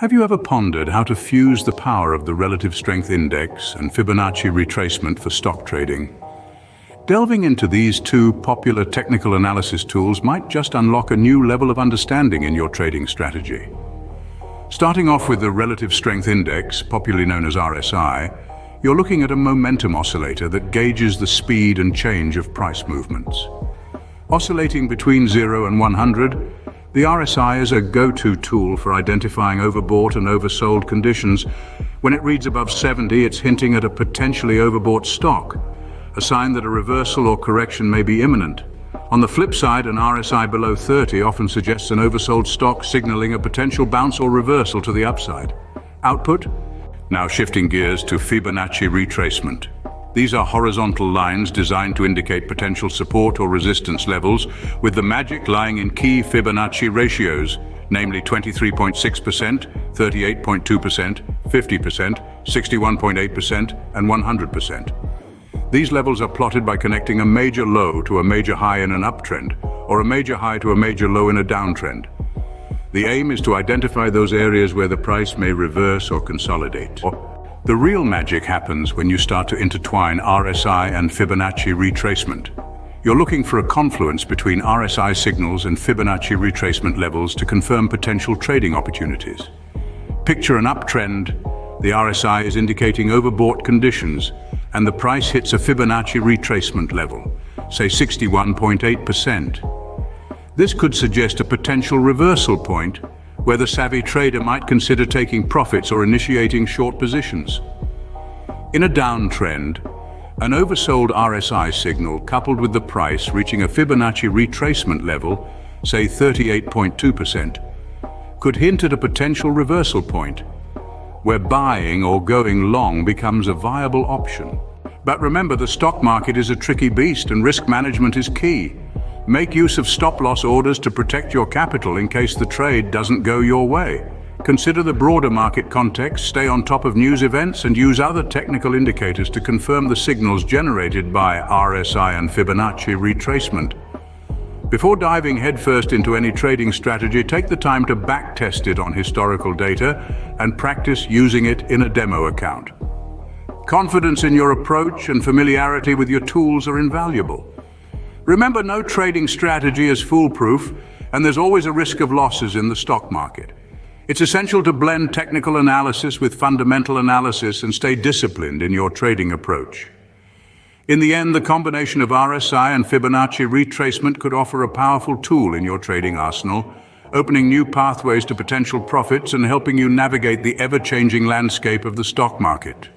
Have you ever pondered how to fuse the power of the relative strength index and Fibonacci retracement for stock trading? Delving into these two popular technical analysis tools might just unlock a new level of understanding in your trading strategy. Starting off with the relative strength index, popularly known as RSI, you're looking at a momentum oscillator that gauges the speed and change of price movements. Oscillating between 0 and 100, the RSI is a go-to tool for identifying overbought and oversold conditions. When it reads above 70, it's hinting at a potentially overbought stock, a sign that a reversal or correction may be imminent. On the flip side, an RSI below 30 often suggests an oversold stock, signaling a potential bounce or reversal to the upside. Output? Now shifting gears to Fibonacci retracement. These are horizontal lines designed to indicate potential support or resistance levels, with the magic lying in key Fibonacci ratios, namely 23.6%, 38.2%, 50%, 61.8%, and 100%. These levels are plotted by connecting a major low to a major high in an uptrend, or a major high to a major low in a downtrend. The aim is to identify those areas where the price may reverse or consolidate. The real magic happens when you start to intertwine RSI and Fibonacci retracement. You're looking for a confluence between RSI signals and Fibonacci retracement levels to confirm potential trading opportunities. Picture an uptrend. The RSI is indicating overbought conditions, and the price hits a Fibonacci retracement level, say 61.8%. This could suggest a potential reversal point where the savvy trader might consider taking profits or initiating short positions. In a downtrend, an oversold RSI signal coupled with the price reaching a Fibonacci retracement level, say 38.2%, could hint at a potential reversal point where buying or going long becomes a viable option. But remember, the stock market is a tricky beast and risk management is key. Make use of stop-loss orders to protect your capital in case the trade doesn't go your way. Consider the broader market context, stay on top of news events, and use other technical indicators to confirm the signals generated by RSI and Fibonacci retracement. Before diving headfirst into any trading strategy, take the time to backtest it on historical data and practice using it in a demo account. Confidence in your approach and familiarity with your tools are invaluable. Remember, no trading strategy is foolproof, and there's always a risk of losses in the stock market. It's essential to blend technical analysis with fundamental analysis and stay disciplined in your trading approach. In the end, the combination of RSI and Fibonacci retracement could offer a powerful tool in your trading arsenal, opening new pathways to potential profits and helping you navigate the ever-changing landscape of the stock market.